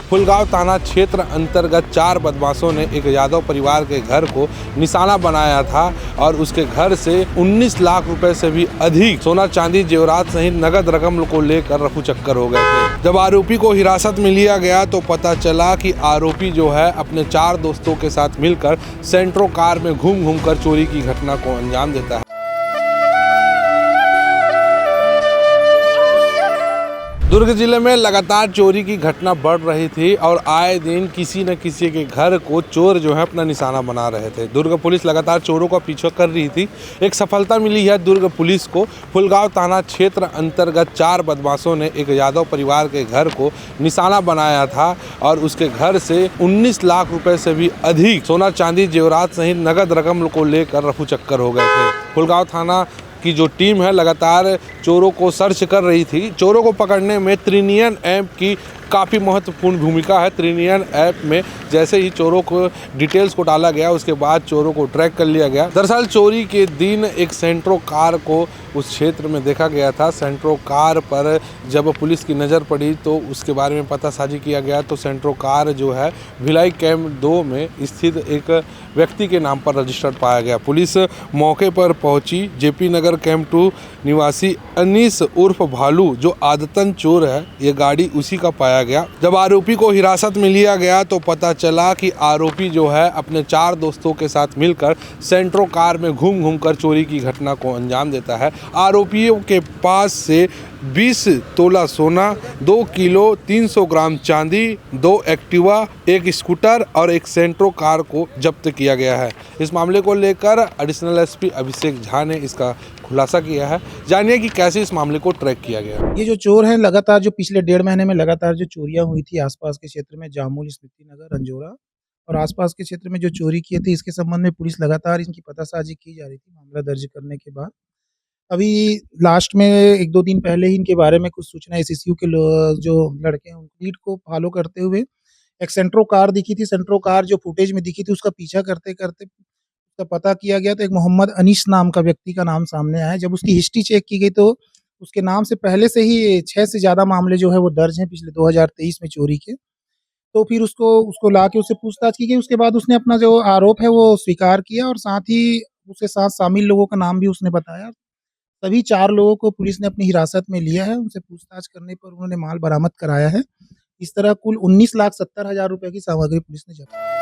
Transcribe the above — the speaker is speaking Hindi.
फुलगांव थाना क्षेत्र अंतर्गत 4 बदमाशों ने एक यादव परिवार के घर को निशाना बनाया था और उसके घर से 19 लाख रुपए से भी अधिक सोना चांदी जेवरात सहित नगद रकम को लेकर रफू चक्कर हो गए थे। जब आरोपी को हिरासत में लिया गया तो पता चला कि आरोपी जो है अपने 4 दोस्तों के साथ मिलकर सेंट्रो कार में घूम कर चोरी की घटना को अंजाम देता है। दुर्ग जिले में लगातार चोरी की घटना बढ़ रही थी और आए दिन किसी न किसी के घर को चोर जो है अपना निशाना बना रहे थे। दुर्ग पुलिस लगातार चोरों का पीछा कर रही थी। एक सफलता मिली है दुर्ग पुलिस को। फुलगांव थाना क्षेत्र अंतर्गत 4 बदमाशों ने एक यादव परिवार के घर को निशाना बनाया था और उसके घर से 19 लाख रुपए से भी अधिक सोना चांदी जेवरात सहित नगद रकम को लेकर रफू चक्कर हो गए थे। फुलगांव थाना की जो टीम है लगातार चोरों को सर्च कर रही थी। चोरों को पकड़ने में त्रिनियन ऐप की काफ़ी महत्वपूर्ण भूमिका है। त्रिनियन ऐप में जैसे ही चोरों को डिटेल्स को डाला गया उसके बाद चोरों को ट्रैक कर लिया गया। दरअसल चोरी के दिन एक सेंट्रो कार को उस क्षेत्र में देखा गया था। सेंट्रो कार पर जब पुलिस की नज़र पड़ी तो उसके बारे में पतासाजी किया गया तो सेंट्रो कार जो है भिलाई कैंप 2 में स्थित एक व्यक्ति के नाम पर रजिस्टर्ड पाया गया। पुलिस मौके पर पहुंची। जेपी नगर कैंप 2 निवासी अनीस उर्फ भालू जो आदतन चोर है, ये गाड़ी उसी का पाया गया। जब आरोपी को हिरासत में लिया गया तो पता चला कि आरोपी जो है अपने 4 दोस्तों के साथ मिलकर सेंट्रो कार में घूम कर चोरी की घटना को अंजाम देता है। आरोपियों के पास से 20 तोला सोना, 2 किलो 300 ग्राम चांदी, 2 एक्टिवा, 1 स्कूटर और 1 सेंट्रो कार को जब्त किया गया है। इस मामले को लेकर एडिशनल एसपी अभिषेक झा ने इसका खुलासा किया है। जानिए कि कैसे इस मामले को ट्रैक किया गया। ये जो चोर हैं लगातार जो पिछले 1.5 महीने में लगातार जो चोरियां हुई थी आसपास के क्षेत्र में जामुल, स्मृति नगर, रंजोरा और आसपास के क्षेत्र में जो चोरी किए थे, इसके संबंध में पुलिस लगातार इनकी पतासाजी की जा रही थी। मामला दर्ज करने के बाद अभी लास्ट में 1-2 दिन पहले ही इनके बारे में कुछ सूचना एसएसयू के जो लड़के हैं उनकी लीड को फॉलो करते हुए एक सेंट्रो कार दिखी थी। सेंट्रो कार जो फुटेज में दिखी थी उसका पीछा करते करते उसका पता किया गया तो एक मोहम्मद अनीस नाम का व्यक्ति का नाम सामने आया। जब उसकी हिस्ट्री चेक की गई तो उसके नाम से पहले से ही 6 से ज़्यादा मामले जो है वो दर्ज हैं पिछले 2023 में चोरी के। तो फिर उसको लाके उससे पूछताछ की गई। उसके बाद उसने अपना जो आरोप है वो स्वीकार किया और साथ ही उसके साथ शामिल लोगों का नाम भी उसने बताया। सभी 4 लोगों को पुलिस ने अपनी हिरासत में लिया है। उनसे पूछताछ करने पर उन्होंने माल बरामद कराया है। इस तरह कुल 19,70,000 रुपए की सामग्री पुलिस ने जब्त की।